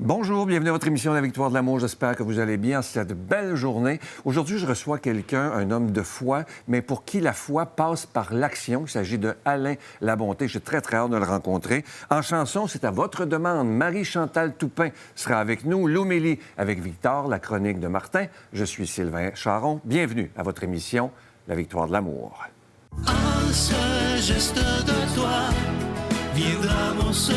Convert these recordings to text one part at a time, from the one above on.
Bonjour, bienvenue à votre émission La Victoire de l'amour. J'espère que vous allez bien en cette belle journée. Aujourd'hui, je reçois quelqu'un, un homme de foi, mais pour qui la foi passe par l'action. Il s'agit de Alain Labonté. J'ai très hâte de le rencontrer. En chanson, c'est à votre demande. Marie-Chantal Toupin sera avec nous. L'homélie avec Victor, la chronique de Martin. Je suis Sylvain Charon. Bienvenue à votre émission La Victoire de l'amour. Un seul geste de toi viendra mon secours.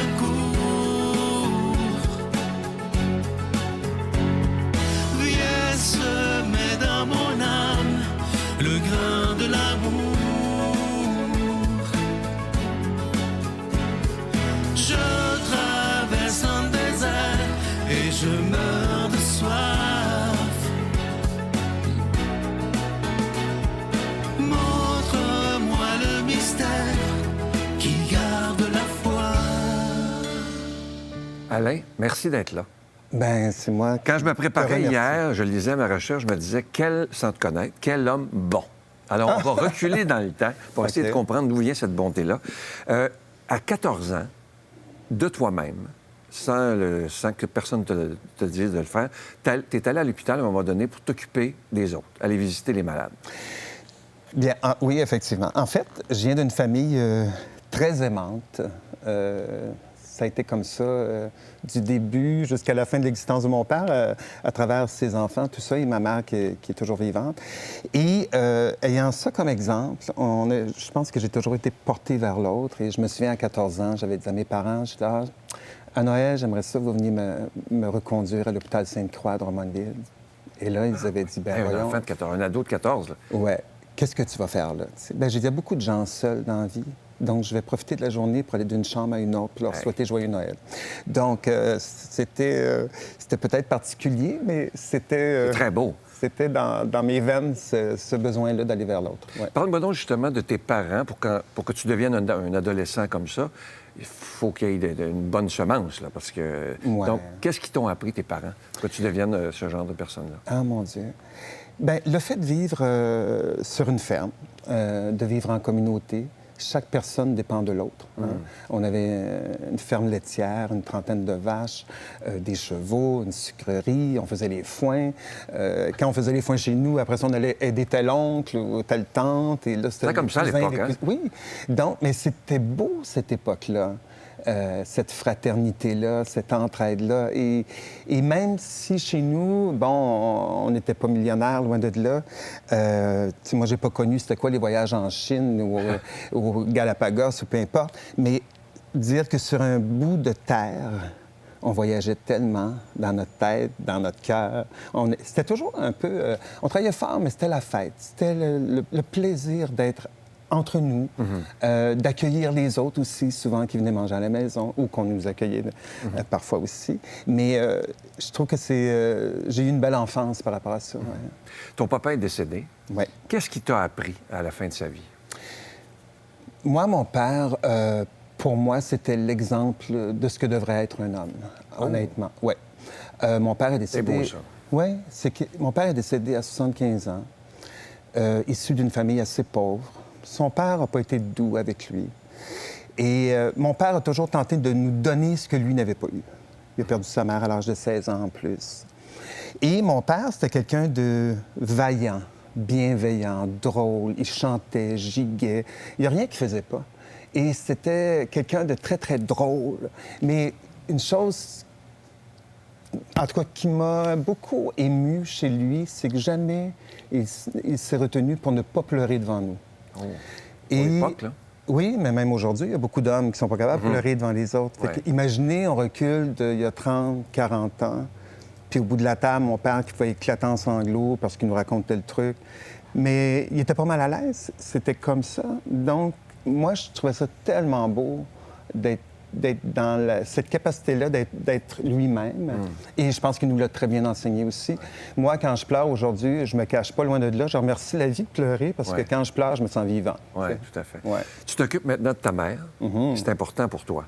Viens semer dans mon âme le grain de l'amour. Je traverse un désert et je meurs de soif. Montre-moi le mystère qui garde la foi. Alain, merci d'être là. Ben, c'est moi. Quand je me préparais hier, je lisais ma recherche, je me disais, sans te connaître, quel homme bon. Alors, on va reculer dans le temps pour essayer de comprendre d'où vient cette bonté-là. À 14 ans, de toi-même, sans que personne te dise de le faire, tu es allé à l'hôpital à un moment donné pour t'occuper des autres, aller visiter les malades. Bien, oui, effectivement. En fait, je viens d'une famille très aimante. Ça a été comme ça du début jusqu'à la fin de l'existence de mon père, à travers ses enfants, tout ça, et ma mère qui est toujours vivante. Et ayant ça comme exemple, je pense que j'ai toujours été porté vers l'autre. Et je me souviens, à 14 ans, j'avais dit à mes parents, je disais, à Noël, j'aimerais ça que vous veniez me reconduire à l'hôpital Sainte-Croix de Drummondville. Et là, ils avaient dit, ben voyons... Un enfant de 14, un ado de 14, là. Ouais. Qu'est-ce que tu vas faire, là? Ben, j'ai dit à beaucoup de gens seuls dans la vie. Donc, je vais profiter de la journée pour aller d'une chambre à une autre pour leur souhaiter joyeux Noël. Donc, c'était peut-être particulier, mais c'était... C'est très beau. C'était dans mes veines, ce besoin-là d'aller vers l'autre. Ouais. Parle-moi donc justement de tes parents. Pour que tu deviennes un adolescent comme ça, il faut qu'il y ait une bonne semence, là, parce que... Ouais. Donc, qu'est-ce qu'ils t'ont appris, tes parents, pour que tu deviennes ce genre de personne-là? Ah, mon Dieu. Bien, le fait de vivre sur une ferme, de vivre en communauté, chaque personne dépend de l'autre. Hein. On avait une ferme laitière, une trentaine de vaches, des chevaux, une sucrerie, on faisait les foins. Quand on faisait les foins chez nous, après ça, on allait aider tel oncle ou telle tante. Et là, c'était comme ça à l'époque, hein? Oui. Donc, mais c'était beau, cette époque-là. Cette fraternité-là, cette entraide-là. Et même si chez nous, bon, on n'était pas millionnaires, loin de là, moi, j'ai pas connu c'était quoi les voyages en Chine ou au Galapagos ou peu importe, mais dire que sur un bout de terre, on voyageait tellement dans notre tête, dans notre cœur. C'était toujours un peu... on travaillait fort, mais c'était la fête. C'était le plaisir d'être entre nous, d'accueillir les autres aussi, souvent qui venaient manger à la maison ou qu'on nous accueillait parfois aussi. Mais je trouve que j'ai eu une belle enfance par rapport à ça. Ouais. Ton papa est décédé. Ouais. Qu'est-ce qu'il t'a appris à la fin de sa vie? Moi, mon père, pour moi, c'était l'exemple de ce que devrait être un homme, honnêtement. Oui. Mon père est décédé... C'est beau, ça. Oui. Mon père est décédé à 75 ans, issu d'une famille assez pauvre. Son père n'a pas été doux avec lui. Et mon père a toujours tenté de nous donner ce que lui n'avait pas eu. Il a perdu sa mère à l'âge de 16 ans en plus. Et mon père, c'était quelqu'un de vaillant, bienveillant, drôle. Il chantait, giguait. Il n'y a rien qu'il ne faisait pas. Et c'était quelqu'un de très, très drôle. Mais une chose, en tout cas, qui m'a beaucoup ému chez lui, c'est que jamais il s'est retenu pour ne pas pleurer devant nous. Oh. Et... Pour l'époque, là? Oui, mais même aujourd'hui, il y a beaucoup d'hommes qui ne sont pas capables de pleurer devant les autres. Ouais. Imaginez, on recule d'il y a 30, 40 ans, puis au bout de la table, mon père qui pouvait éclater en sanglots parce qu'il nous racontait le truc. Mais il était pas mal à l'aise. C'était comme ça. Donc, moi, je trouvais ça tellement beau d'être dans cette capacité-là d'être lui-même. Et je pense qu'il nous l'a très bien enseigné aussi. Moi, quand je pleure aujourd'hui, je me cache pas loin de là. Je remercie la vie de pleurer parce que quand je pleure, je me sens vivant. Oui, tout à fait. Ouais. Tu t'occupes maintenant de ta mère. C'est important pour toi.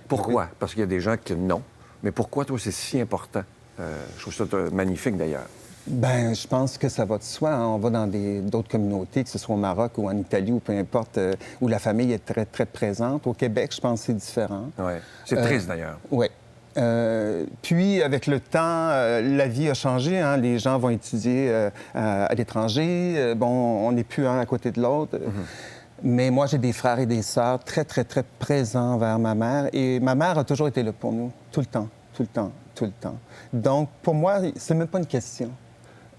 Pourquoi? Oui. Parce qu'il y a des gens qui non. Mais pourquoi, toi, c'est si important? Je trouve ça magnifique, d'ailleurs. Bien, je pense que ça va de soi. Hein. On va dans d'autres communautés, que ce soit au Maroc ou en Italie ou peu importe, où la famille est très, très présente. Au Québec, je pense que c'est différent. Oui. C'est triste, d'ailleurs. Oui. Puis, avec le temps, la vie a changé. Hein? Les gens vont étudier à l'étranger. Bon, on n'est plus un à côté de l'autre. Mais moi, j'ai des frères et des sœurs très, très, très présents vers ma mère. Et ma mère a toujours été là pour nous, tout le temps, tout le temps, tout le temps. Donc, pour moi, c'est même pas une question.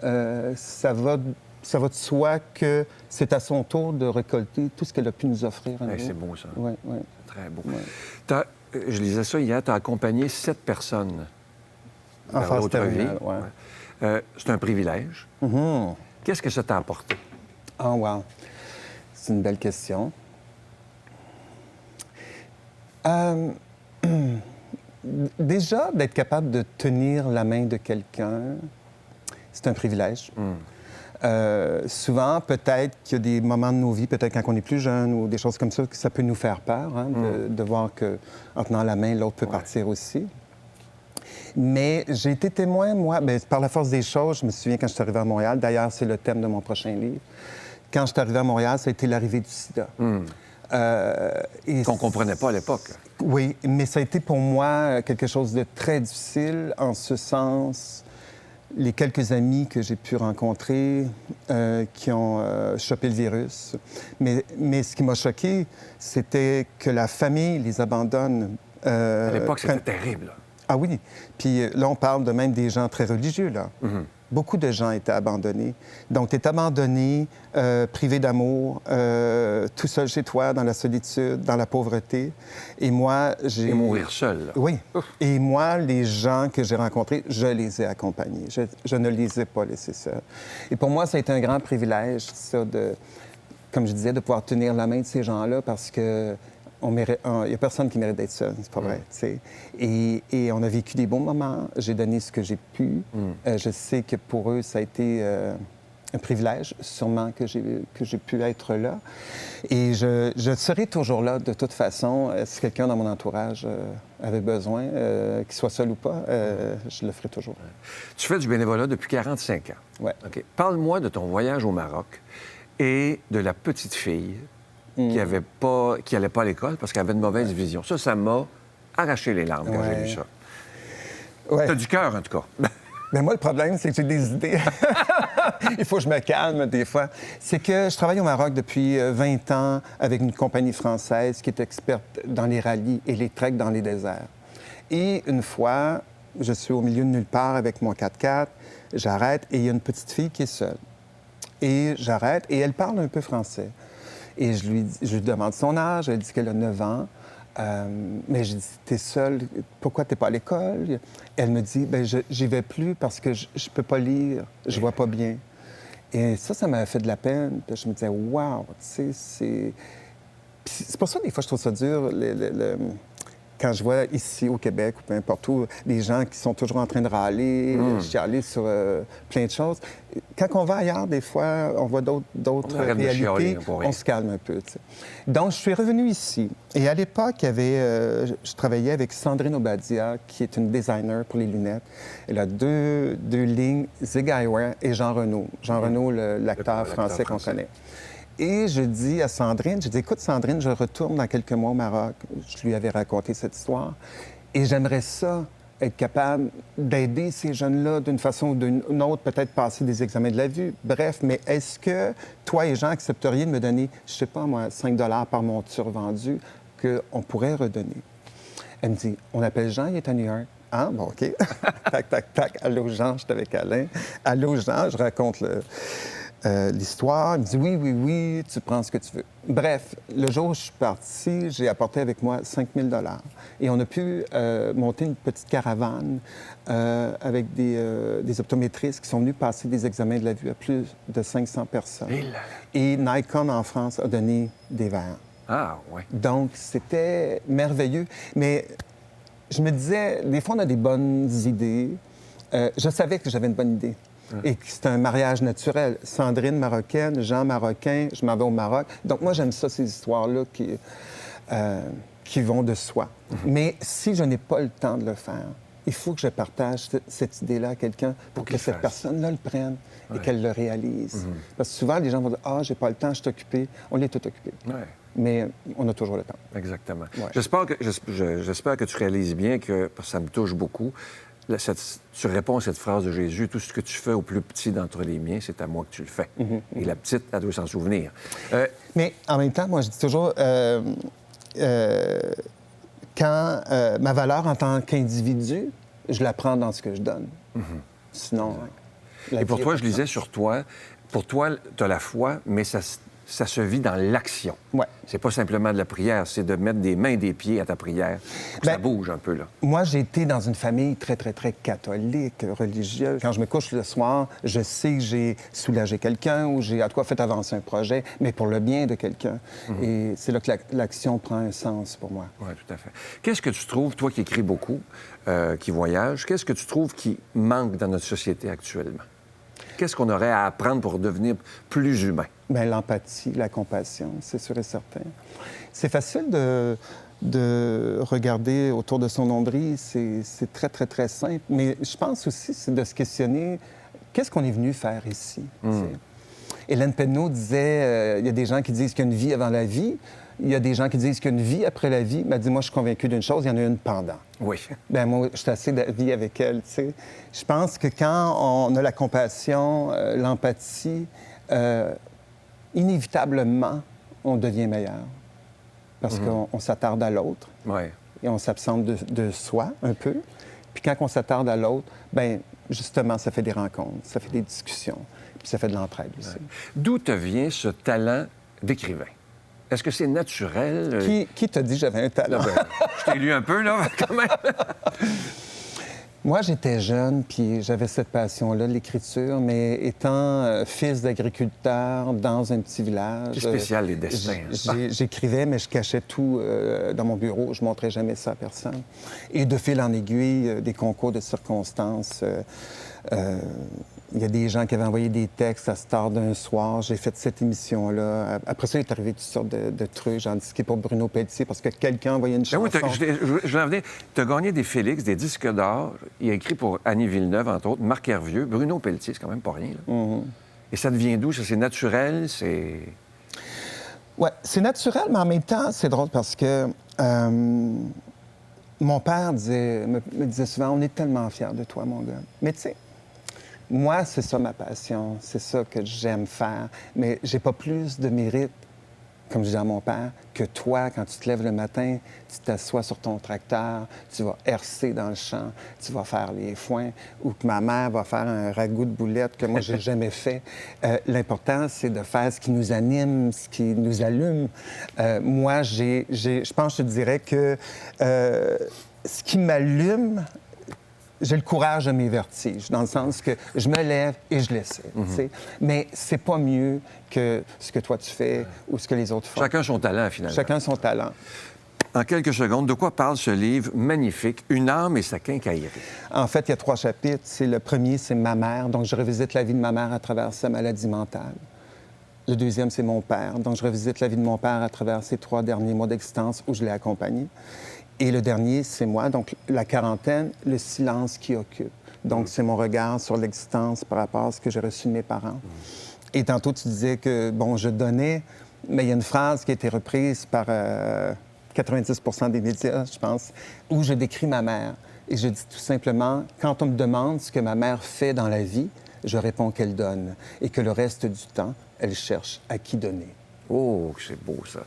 Ça va de soi que c'est à son tour de récolter tout ce qu'elle a pu nous offrir. Ouais, c'est beau, ça. Oui, oui. C'est très beau. Ouais. Je lisais ça hier, tu as accompagné 7 personnes En vers phase l'autre vie. terminale, ouais. Ouais. C'est un privilège. Qu'est-ce que ça t'a apporté? Oh, wow. C'est une belle question. Déjà, d'être capable de tenir la main de quelqu'un, c'est un privilège. Souvent, peut-être qu'il y a des moments de nos vies, peut-être quand on est plus jeune ou des choses comme ça, que ça peut nous faire peur, hein, de voir qu'en tenant la main, l'autre peut partir aussi. Mais j'ai été témoin, moi, bien, par la force des choses, je me souviens quand je suis arrivé à Montréal, d'ailleurs, c'est le thème de mon prochain livre. Quand je suis arrivé à Montréal, ça a été l'arrivée du sida. Qu'on ne comprenait pas à l'époque. Oui, mais ça a été pour moi quelque chose de très difficile, en ce sens, les quelques amis que j'ai pu rencontrer qui ont chopé le virus. Mais ce qui m'a choqué, c'était que la famille les abandonne. À l'époque, c'était terrible. Là. Ah oui. Puis là, on parle de même des gens très religieux, là. Beaucoup de gens étaient abandonnés. Donc, tu es abandonné, privé d'amour, tout seul chez toi, dans la solitude, dans la pauvreté. Et moi, j'ai... Et mourir seul. Là. Oui. Et moi, les gens que j'ai rencontrés, je les ai accompagnés. Je ne les ai pas laissés seuls. Et pour moi, ça a été un grand privilège, ça, comme je disais, de pouvoir tenir la main de ces gens-là parce que il n'y a personne qui mérite d'être seul, c'est pas vrai. Et on a vécu des bons moments. J'ai donné ce que j'ai pu. Je sais que pour eux, ça a été un privilège, sûrement, que j'ai pu être là. Et je serai toujours là, de toute façon. Si quelqu'un dans mon entourage avait besoin, qu'il soit seul ou pas, je le ferai toujours. Tu fais du bénévolat depuis 45 ans. Oui. OK. Parle-moi de ton voyage au Maroc et de la petite fille qui n'allait pas à l'école parce qu'elle avait une mauvaise vision. Ça m'a arraché les larmes quand j'ai lu ça. Ouais. T'as du cœur, en tout cas. Mais moi, le problème, c'est que j'ai des idées. Il faut que je me calme des fois. C'est que je travaille au Maroc depuis 20 ans avec une compagnie française qui est experte dans les rallyes et les treks dans les déserts. Et une fois, je suis au milieu de nulle part avec mon 4x4, j'arrête et il y a une petite fille qui est seule. Et j'arrête et elle parle un peu français. Et je lui demande son âge, elle dit qu'elle a 9 ans. Mais je dis, t'es seule, pourquoi t'es pas à l'école? Elle me dit, bien, j'y vais plus parce que je peux pas lire, je vois pas bien. Et ça m'a fait de la peine. Puis je me disais, wow, tu sais, c'est pour ça, des fois, je trouve ça dur, quand je vois ici au Québec ou peu importe où, des gens qui sont toujours en train de râler, chialer sur plein de choses. Quand on va ailleurs, des fois, on voit d'autres réalités, on se calme un peu. Tu sais. Donc, je suis revenu ici. Et à l'époque, je travaillais avec Sandrine Obadia, qui est une designer pour les lunettes. Elle a deux lignes, Zig Eyewear et Jean Renaud. Jean Renaud, l'acteur français qu'on connaît. Et je dis à Sandrine, écoute, Sandrine, je retourne dans quelques mois au Maroc. Je lui avais raconté cette histoire. Et j'aimerais ça, être capable d'aider ces jeunes-là d'une façon ou d'une autre, peut-être passer des examens de la vue. Bref, mais est-ce que toi et Jean accepteriez de me donner, je sais pas moi, 5 $ par monture vendue qu'on pourrait redonner? Elle me dit, on appelle Jean, il est à New York. Ah, bon, OK. Tac, tac, tac. Allô, Jean, je suis avec Alain. Allô, Jean, je raconte l'histoire. Il me dit oui, tu prends ce que tu veux. Bref, le jour où je suis parti, j'ai apporté avec moi 5 000 $. Et on a pu monter une petite caravane avec des optométristes qui sont venus passer des examens de la vue à plus de 500 personnes. Et Nikon en France a donné des verres. Ah, oui. Donc, c'était merveilleux. Mais je me disais, des fois, on a des bonnes idées. Je savais que j'avais une bonne idée. Et que c'est un mariage naturel. Sandrine marocaine, Jean marocain, je m'en vais au Maroc. Donc, moi, j'aime ça, ces histoires-là qui vont de soi. Mais si je n'ai pas le temps de le faire, il faut que je partage cette idée-là à quelqu'un pour que cette personne-là le prenne et qu'elle le réalise. Parce que souvent, les gens vont dire « Ah, j'ai pas le temps, je suis occupé. » On est tout occupé. mais on a toujours le temps. Exactement. Ouais. J'espère que tu réalises bien que, parce que ça me touche beaucoup, tu réponds à cette phrase de Jésus, tout ce que tu fais au plus petit d'entre les miens, c'est à moi que tu le fais. Et la petite, elle doit s'en souvenir. Mais en même temps, moi, je dis toujours, quand ma valeur en tant qu'individu, je la prends dans ce que je donne. Sinon... Et pour toi, je lisais sur toi, pour toi, tu as la foi, mais ça se vit dans l'action. Ouais. C'est pas simplement de la prière, c'est de mettre des mains et des pieds à ta prière. Ça bouge un peu, là. Moi, j'ai été dans une famille très, très, très catholique, religieuse. Quand je me couche le soir, je sais que j'ai soulagé quelqu'un ou j'ai, à toi, fait avancer un projet, mais pour le bien de quelqu'un. Et c'est là que l'action prend un sens pour moi. Oui, tout à fait. Qu'est-ce que tu trouves, toi qui écris beaucoup, qui voyage, qu'est-ce que tu trouves qui manque dans notre société actuellement? Qu'est-ce qu'on aurait à apprendre pour devenir plus humain? Bien, l'empathie, la compassion, c'est sûr et certain. C'est facile de regarder autour de son nombril, c'est très, très, très simple. Mais je pense aussi, c'est de se questionner, qu'est-ce qu'on est venu faire ici? Hélène Penneau disait, il y a des gens qui disent qu'il y a une vie avant la vie, il y a des gens qui disent qu'il y a une vie après la vie. Elle dit, moi, je suis convaincu d'une chose, il y en a une pendant. Oui. Bien, moi, je suis assez d'avis avec elle, tu sais. Je pense que quand on a la compassion, l'empathie, inévitablement, on devient meilleur. Parce qu'on s'attarde à l'autre. Oui. Et on s'absente de soi, un peu. Puis quand on s'attarde à l'autre, bien, justement, ça fait des rencontres, ça fait des discussions, puis ça fait de l'entraide aussi. Ouais. D'où te vient ce talent d'écrivain? Est-ce que c'est naturel? Qui t'a dit que j'avais un talent? Je t'ai lu un peu, là, quand même. Moi, j'étais jeune, puis j'avais cette passion-là de l'écriture, mais étant fils d'agriculteur dans un petit village... C'est spécial, les destins. J'écrivais, mais je cachais tout dans mon bureau. Je ne montrais jamais ça à personne. Et de fil en aiguille, des concours de circonstances... Il y a des gens qui avaient envoyé des textes à Star d'un soir. J'ai fait cette émission-là. Après ça, il est arrivé toutes sortes de trucs. J'ai indiqué pour Bruno Pelletier parce que quelqu'un envoyait une chanson. Oui, je vais en venir. Tu as gagné des Félix, des disques d'or. Il a écrit pour Annie Villeneuve, entre autres, Marc Hervieux, Bruno Pelletier, c'est quand même pas rien. Là. Et ça devient d'où? Ça, c'est naturel? C'est... Oui, c'est naturel, mais en même temps, c'est drôle parce que mon père me disait souvent, on est tellement fiers de toi, mon gars. Mais tu sais, moi, c'est ça ma passion, c'est ça que j'aime faire. Mais j'ai pas plus de mérite, comme je dis à mon père, que toi, quand tu te lèves le matin, tu t'assois sur ton tracteur, tu vas hercer dans le champ, tu vas faire les foins, ou que ma mère va faire un ragoût de boulettes que moi, j'ai jamais fait. L'important, c'est de faire ce qui nous anime, ce qui nous allume. Moi, je pense, je te dirais que ce qui m'allume, j'ai le courage de mes vertiges, dans le sens que je me lève et je l'essaie. Mais c'est pas mieux que ce que toi tu fais ou ce que les autres font. Chacun son talent, finalement. Chacun son talent. En quelques secondes, de quoi parle ce livre magnifique, Une âme et sa quincaillerie? En fait, il y a 3 chapitres. Le premier, c'est ma mère. Donc, je revisite la vie de ma mère à travers sa maladie mentale. Le deuxième, c'est mon père. Donc, je revisite la vie de mon père à travers ses 3 derniers mois d'existence où je l'ai accompagné. Et le dernier, c'est moi. Donc, la quarantaine, le silence qui occupe. Donc, c'est mon regard sur l'existence par rapport à ce que j'ai reçu de mes parents. Et tantôt, tu disais que, bon, je donnais, mais il y a une phrase qui a été reprise par 90 des médias, je pense, où je décris ma mère. Et je dis tout simplement, quand on me demande ce que ma mère fait dans la vie, je réponds qu'elle donne. Et que le reste du temps, elle cherche à qui donner. Oh, c'est beau, ça.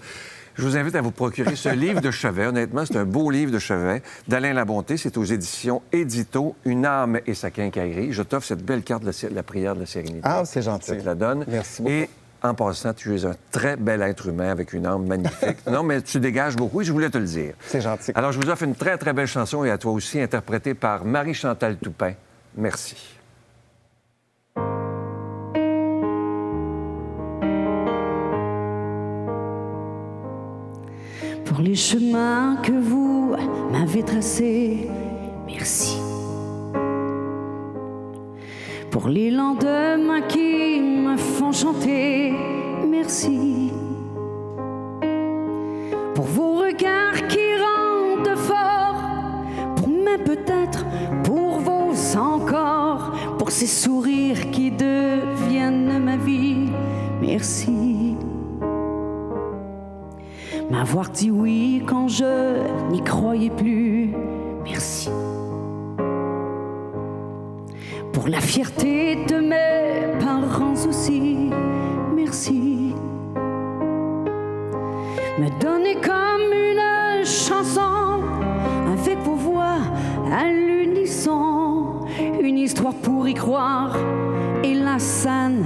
Je vous invite à vous procurer ce livre de chevet. Honnêtement, c'est un beau livre de chevet d'Alain Labonté. C'est aux éditions Édito, Une âme et sa quincaillerie. Je t'offre cette belle carte de la prière de la sérénité. Ah, c'est gentil. Je te la donne. Merci beaucoup. Et en passant, tu es un très bel être humain avec une âme magnifique. Non, mais tu dégages beaucoup et je voulais te le dire. C'est gentil. Alors, je vous offre une très, très belle chanson et à toi aussi, interprétée par Marie-Chantal Toupin. Merci. Pour les chemins que vous m'avez tracés, merci. Pour les lendemains qui me font chanter, merci. Pour vos regards qui rendent fort, pour mes peut-être, pour vos encore, pour ces sourires qui deviennent ma vie, merci. m'avoir dit oui quand je n'y croyais plus. Merci. Pour la fierté de mes parents aussi, merci. Me donner comme une chanson avec vos voix à l'unisson, une histoire pour y croire et la scène,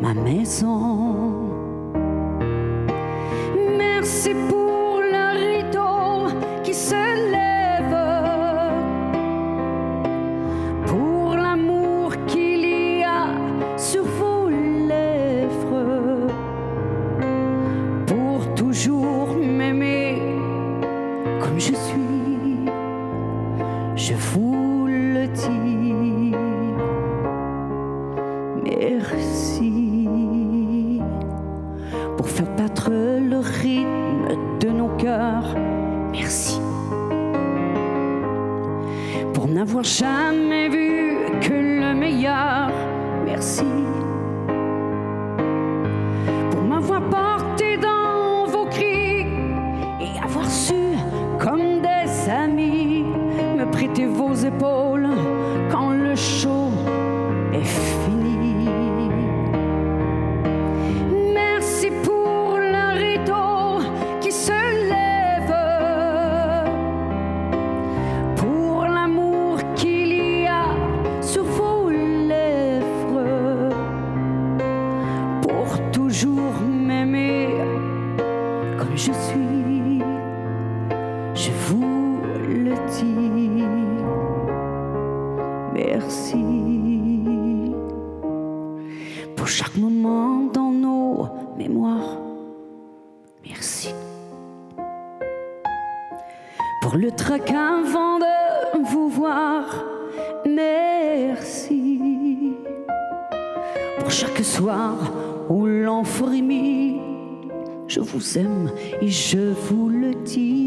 ma maison. Merci pour le rideau qui se lève, pour l'amour qu'il y a sur vos lèvres, pour toujours m'aimer comme je suis, je vous le dis. Merci pour faire battre le rythme de nos cœurs. Merci pour n'avoir jamais vu que le meilleur. Merci pour m'avoir porté dans vos cris et avoir su, comme des amis, me prêter vos épaules quand le show est fini. Merci pour le rideau qui se lève, pour l'amour qu'il y a sur vos lèvres, pour toujours m'aimer comme je suis, je vous le dis. Merci pour chaque moment dans nos mémoires. Merci pour le trac avant de vous voir. Merci pour chaque soir où l'on frémit. Je vous aime et je vous le dis.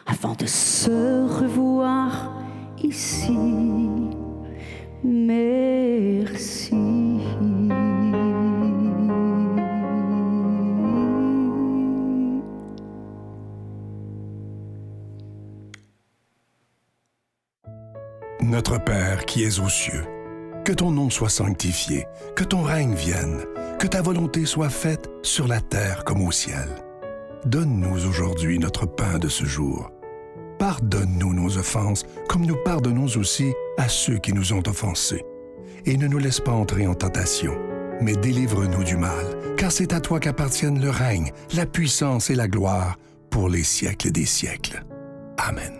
Avant de se revoir ici, merci. Notre Père qui es aux cieux, que ton nom soit sanctifié, que ton règne vienne, que ta volonté soit faite sur la terre comme au ciel. Donne-nous aujourd'hui notre pain de ce jour. Pardonne-nous nos offenses, comme nous pardonnons aussi à ceux qui nous ont offensés. Et ne nous laisse pas entrer en tentation, mais délivre-nous du mal, car c'est à toi qu'appartiennent le règne, la puissance et la gloire pour les siècles des siècles. Amen.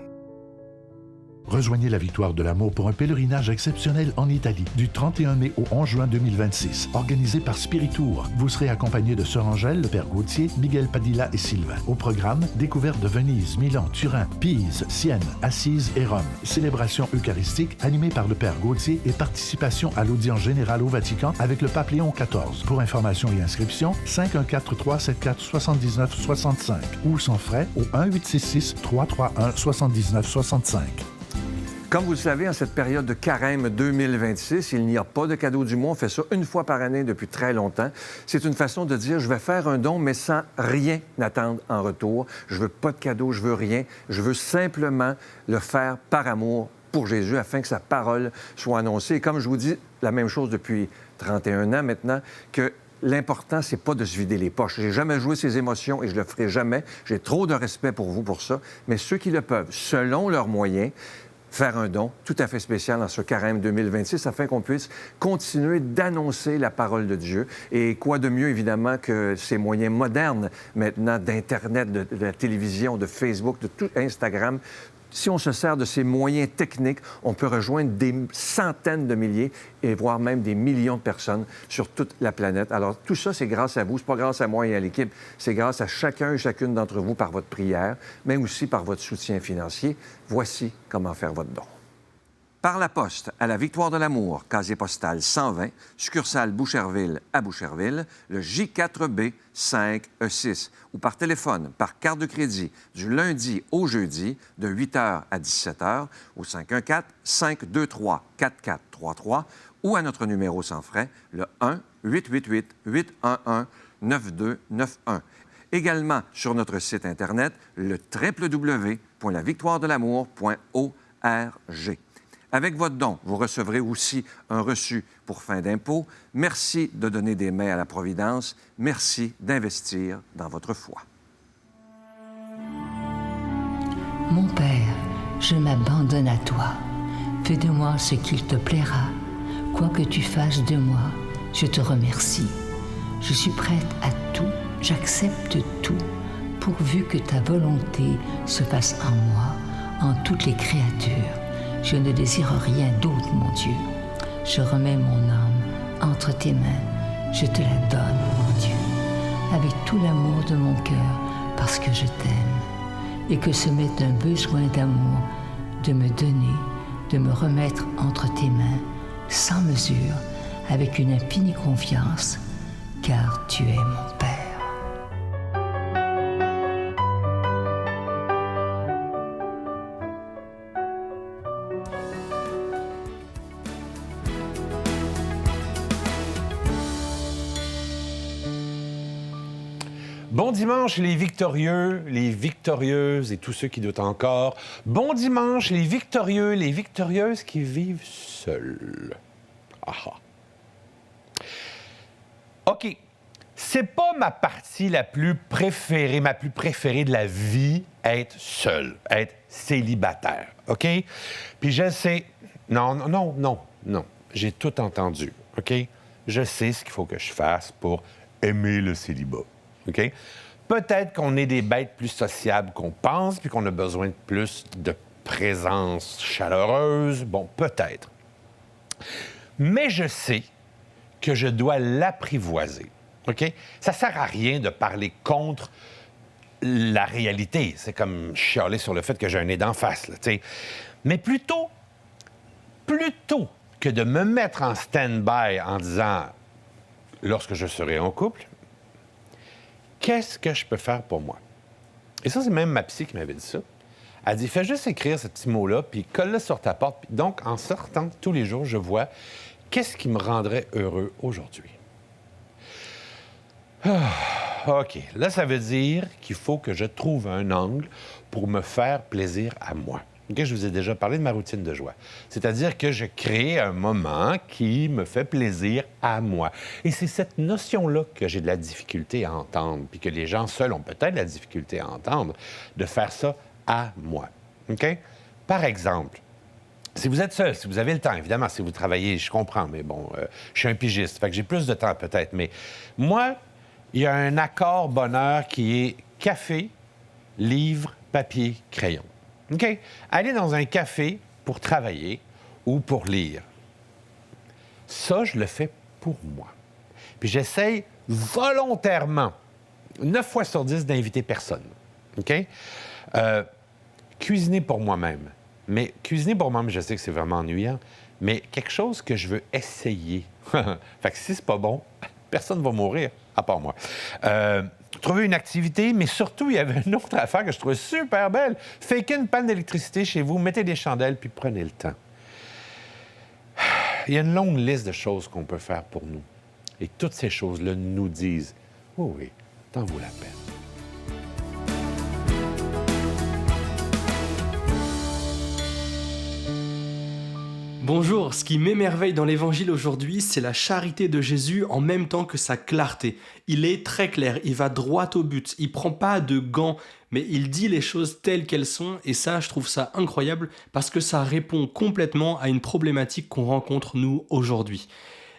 Rejoignez la Victoire de l'Amour pour un pèlerinage exceptionnel en Italie du 31 mai au 11 juin 2026, organisé par Spiritour. Vous serez accompagné de Sœur Angèle, le Père Gauthier, Miguel Padilla et Sylvain. Au programme, découverte de Venise, Milan, Turin, Pise, Sienne, Assise et Rome. Célébration eucharistique animée par le Père Gauthier et participation à l'audience générale au Vatican avec le pape Léon XIV. Pour information et inscription, 514-374-7965 ou sans frais au 1-866-331-7965. Comme vous le savez, en cette période de carême 2026, il n'y a pas de cadeau du mois. On fait ça une fois par année depuis très longtemps. C'est une façon de dire, je vais faire un don, mais sans rien attendre en retour. Je veux pas de cadeau, je veux rien. Je veux simplement le faire par amour pour Jésus, afin que sa parole soit annoncée. Et comme je vous dis, la même chose depuis 31 ans maintenant, que l'important, c'est pas de se vider les poches. J'ai jamais joué ces émotions et je le ferai jamais. J'ai trop de respect pour vous pour ça. Mais ceux qui le peuvent, selon leurs moyens, faire un don tout à fait spécial dans ce carême 2026 afin qu'on puisse continuer d'annoncer la parole de Dieu. Et quoi de mieux, évidemment, que ces moyens modernes maintenant d'Internet, de la télévision, de Facebook, de tout Instagram. Si on se sert de ces moyens techniques, on peut rejoindre des centaines de milliers et voire même des millions de personnes sur toute la planète. Alors, tout ça, c'est grâce à vous. C'est pas grâce à moi et à l'équipe. C'est grâce à chacun et chacune d'entre vous par votre prière, mais aussi par votre soutien financier. Voici comment faire votre don. Par la poste, à la Victoire de l'Amour, casier postal 120, succursale Boucherville à Boucherville, le J4B 5E6, ou par téléphone, par carte de crédit, du lundi au jeudi, de 8h à 17h, au 514-523-4433, ou à notre numéro sans frais, le 1-888-811-911. 9291. Également sur notre site Internet, le www.lavictoiredelamour.org. Avec votre don, vous recevrez aussi un reçu pour fin d'impôt. Merci de donner des mains à la Providence. Merci d'investir dans votre foi. Mon Père, je m'abandonne à toi. Fais de moi ce qu'il te plaira. Quoi que tu fasses de moi, je te remercie. Je suis prête à tout, j'accepte tout, pourvu que ta volonté se fasse en moi, en toutes les créatures. Je ne désire rien d'autre, mon Dieu. Je remets mon âme entre tes mains. Je te la donne, mon Dieu, avec tout l'amour de mon cœur, parce que je t'aime. Et que ce m'est un besoin d'amour de me donner, de me remettre entre tes mains, sans mesure, avec une infinie confiance, car tu es mon Père. Bon dimanche, les victorieux, les victorieuses et tous ceux qui doutent encore. Bon dimanche, les victorieux, les victorieuses qui vivent seuls. Ah. OK. C'est pas ma partie la plus préférée de la vie, être seul, être célibataire. OK? Puis je sais... Non. J'ai tout entendu. OK? Je sais ce qu'il faut que je fasse pour aimer le célibat. OK? Peut-être qu'on est des bêtes plus sociables qu'on pense, puis qu'on a besoin de plus de présence chaleureuse. Bon, peut-être. Mais je sais que je dois l'apprivoiser. OK? Ça sert à rien de parler contre la réalité. C'est comme chialer sur le fait que j'ai un nez d'en face, là, t'sais. Mais plutôt que de me mettre en stand-by en disant, lorsque je serai en couple, qu'est-ce que je peux faire pour moi? Et ça, c'est même ma psy qui m'avait dit ça. Elle dit, fais juste écrire ce petit mot-là, puis colle-le sur ta porte. Donc, en sortant tous les jours, je vois qu'est-ce qui me rendrait heureux aujourd'hui. OK. Là, ça veut dire qu'il faut que je trouve un angle pour me faire plaisir à moi. OK? Je vous ai déjà parlé de ma routine de joie. C'est-à-dire que je crée un moment qui me fait plaisir à moi. Et c'est cette notion-là que j'ai de la difficulté à entendre, puis que les gens seuls ont peut-être de la difficulté à entendre, de faire ça à moi. OK? Par exemple, si vous êtes seul, si vous avez le temps, évidemment, si vous travaillez, je comprends, mais bon, je suis un pigiste, fait que j'ai plus de temps peut-être, mais moi, il y a un accord bonheur qui est café, livre, papier, crayon. OK? Aller dans un café pour travailler ou pour lire. Ça, je le fais pour moi. Puis j'essaye volontairement, 9 fois sur 10, d'inviter personne. OK? Cuisiner pour moi-même. Mais cuisiner pour moi-même, je sais que c'est vraiment ennuyant, mais quelque chose que je veux essayer. Fait que si c'est pas bon, personne ne va mourir, à part moi. Trouver une activité, mais surtout, il y avait une autre affaire que je trouvais super belle. Faker une panne d'électricité chez vous, mettez des chandelles, puis prenez le temps. Il y a une longue liste de choses qu'on peut faire pour nous. Et toutes ces choses-là nous disent, oh oui, t'en vaut la peine. Bonjour, ce qui m'émerveille dans l'Évangile aujourd'hui, c'est la charité de Jésus en même temps que sa clarté. Il est très clair, il va droit au but, il prend pas de gants, mais il dit les choses telles qu'elles sont, et ça, je trouve ça incroyable, parce que ça répond complètement à une problématique qu'on rencontre nous aujourd'hui.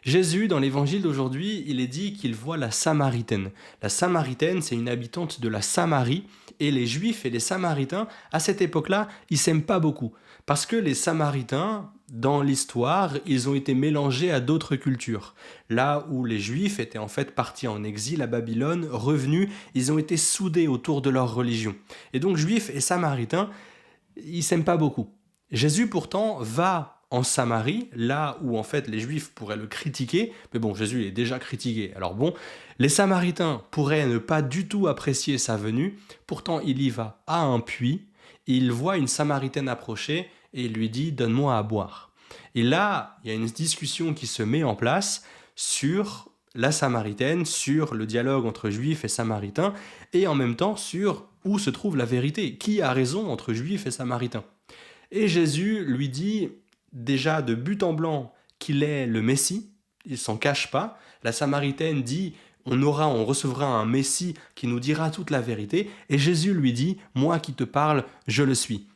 Jésus, dans l'Évangile d'aujourd'hui, il est dit qu'il voit la Samaritaine. La Samaritaine, c'est une habitante de la Samarie, et les Juifs et les Samaritains, à cette époque-là, ils s'aiment pas beaucoup. Parce que les Samaritains, dans l'histoire, ils ont été mélangés à d'autres cultures. Là où les Juifs étaient en fait partis en exil à Babylone, revenus, ils ont été soudés autour de leur religion. Et donc Juifs et Samaritains, ils s'aiment pas beaucoup. Jésus pourtant va en Samarie, là où en fait les Juifs pourraient le critiquer, mais bon, Jésus il est déjà critiqué. Alors bon, les Samaritains pourraient ne pas du tout apprécier sa venue, pourtant il y va à un puits, il voit une Samaritaine approcher et il lui dit « donne-moi à boire ». Et là, il y a une discussion qui se met en place sur la Samaritaine, sur le dialogue entre Juifs et Samaritains, et en même temps sur où se trouve la vérité, qui a raison entre Juifs et Samaritains. Et Jésus lui dit déjà de but en blanc qu'il est le Messie, il s'en cache pas. La Samaritaine dit on recevra un Messie qui nous dira toute la vérité, et Jésus lui dit moi qui te parle, je le suis.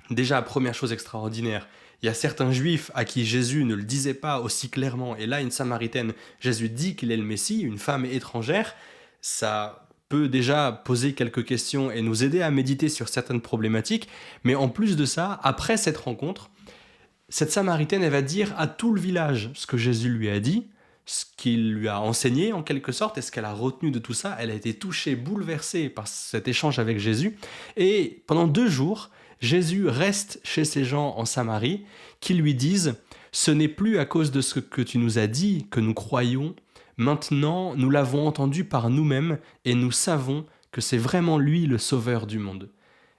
Déjà, première chose extraordinaire, il y a certains Juifs à qui Jésus ne le disait pas aussi clairement, et là une Samaritaine, Jésus dit qu'il est le Messie, une femme étrangère. Ça peut déjà poser quelques questions et nous aider à méditer sur certaines problématiques, mais en plus de ça, après cette rencontre, cette Samaritaine, elle va dire à tout le village ce que Jésus lui a dit, ce qu'il lui a enseigné en quelque sorte, et ce qu'elle a retenu de tout ça. Elle a été touchée, bouleversée par cet échange avec Jésus, et pendant 2 jours, Jésus reste chez ces gens en Samarie qui lui disent « Ce n'est plus à cause de ce que tu nous as dit que nous croyons, maintenant nous l'avons entendu par nous-mêmes et nous savons que c'est vraiment lui le sauveur du monde. »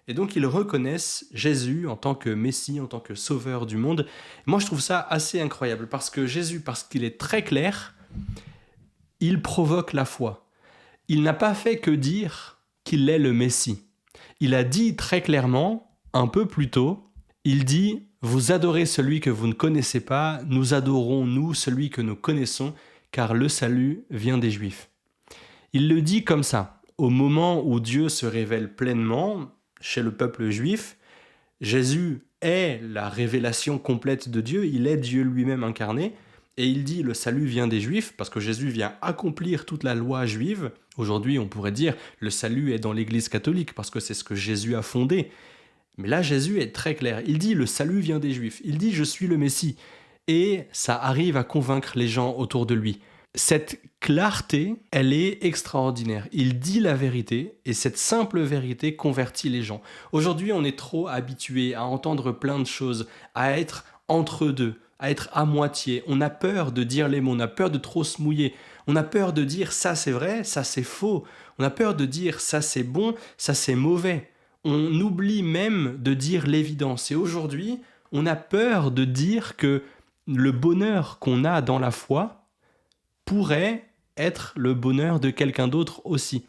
Et donc ils reconnaissent Jésus en tant que Messie, en tant que sauveur du monde. Moi je trouve ça assez incroyable parce que Jésus, parce qu'il est très clair, il provoque la foi. Il n'a pas fait que dire qu'il est le Messie. Il a dit très clairement, un peu plus tôt, il dit « Vous adorez celui que vous ne connaissez pas, nous adorons nous celui que nous connaissons, car le salut vient des Juifs. » Il le dit comme ça. Au moment où Dieu se révèle pleinement chez le peuple juif, Jésus est la révélation complète de Dieu, il est Dieu lui-même incarné, et il dit « Le salut vient des Juifs » parce que Jésus vient accomplir toute la loi juive. Aujourd'hui, on pourrait dire « Le salut est dans l'Église catholique » parce que c'est ce que Jésus a fondé. Mais là, Jésus est très clair. Il dit « Le salut vient des Juifs ». Il dit « Je suis le Messie ». Et ça arrive à convaincre les gens autour de lui. Cette clarté, elle est extraordinaire. Il dit la vérité et cette simple vérité convertit les gens. Aujourd'hui, on est trop habitué à entendre plein de choses, à être entre deux, à être à moitié. On a peur de dire les mots, on a peur de trop se mouiller. On a peur de dire ça c'est vrai, ça c'est faux. On a peur de dire ça c'est bon, ça c'est mauvais. On oublie même de dire l'évidence. Et aujourd'hui, on a peur de dire que le bonheur qu'on a dans la foi pourrait être le bonheur de quelqu'un d'autre aussi.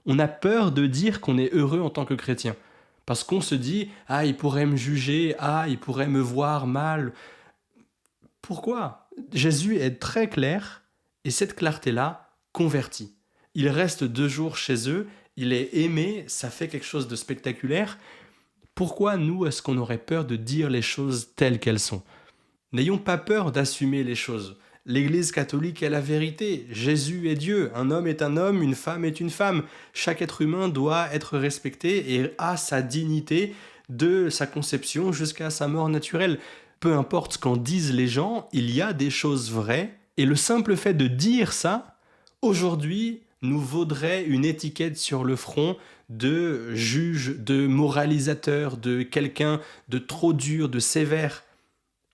On a peur de dire qu'on est heureux en tant que chrétien. Parce qu'on se dit « Ah, il pourrait me juger, ah, il pourrait me voir mal. » Pourquoi ? Jésus est très clair et cette clarté-là convertit. Il reste 2 jours chez eux, il est aimé, ça fait quelque chose de spectaculaire. Pourquoi nous, est-ce qu'on aurait peur de dire les choses telles qu'elles sont ? N'ayons pas peur d'assumer les choses. L'Église catholique est la vérité. Jésus est Dieu. Un homme est un homme, une femme est une femme. Chaque être humain doit être respecté et a sa dignité de sa conception jusqu'à sa mort naturelle. Peu importe ce qu'en disent les gens, il y a des choses vraies. Et le simple fait de dire ça, aujourd'hui, nous vaudrait une étiquette sur le front de juge, de moralisateur, de quelqu'un de trop dur, de sévère.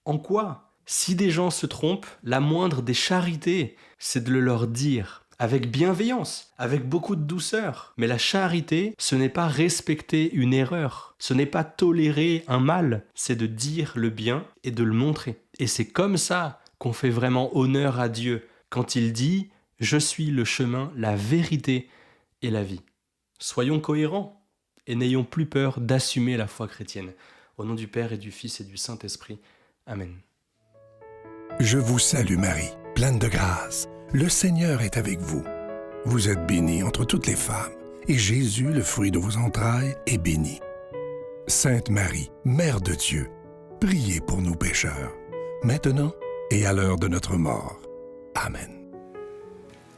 En quoi ? Si des gens se trompent, la moindre des charités, c'est de le leur dire, avec bienveillance, avec beaucoup de douceur. Mais la charité, ce n'est pas respecter une erreur, ce n'est pas tolérer un mal, c'est de dire le bien et de le montrer. Et c'est comme ça qu'on fait vraiment honneur à Dieu, quand il dit « Je suis le chemin, la vérité et la vie ». Soyons cohérents et n'ayons plus peur d'assumer la foi chrétienne. Au nom du Père et du Fils et du Saint-Esprit. Amen. Je vous salue Marie, pleine de grâce. Le Seigneur est avec vous. Vous êtes bénie entre toutes les femmes, et Jésus, le fruit de vos entrailles, est béni. Sainte Marie, Mère de Dieu, priez pour nous pécheurs, maintenant et à l'heure de notre mort. Amen.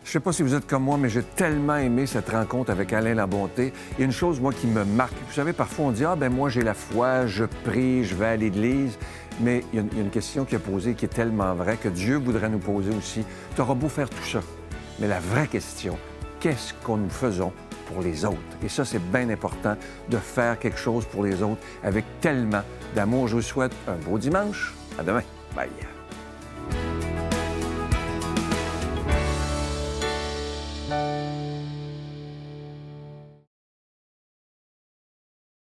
Je ne sais pas si vous êtes comme moi, mais j'ai tellement aimé cette rencontre avec Alain Labonté. Il y a une chose, moi, qui me marque. Vous savez, parfois, on dit « Ah, ben moi, j'ai la foi, je prie, je vais à l'Église. » Mais il y a une question qui est posée qui est tellement vraie que Dieu voudrait nous poser aussi. Tu auras beau faire tout ça, mais la vraie question, qu'est-ce que nous faisons pour les autres? Et ça, c'est bien important de faire quelque chose pour les autres avec tellement d'amour. Je vous souhaite un beau dimanche. À demain. Bye.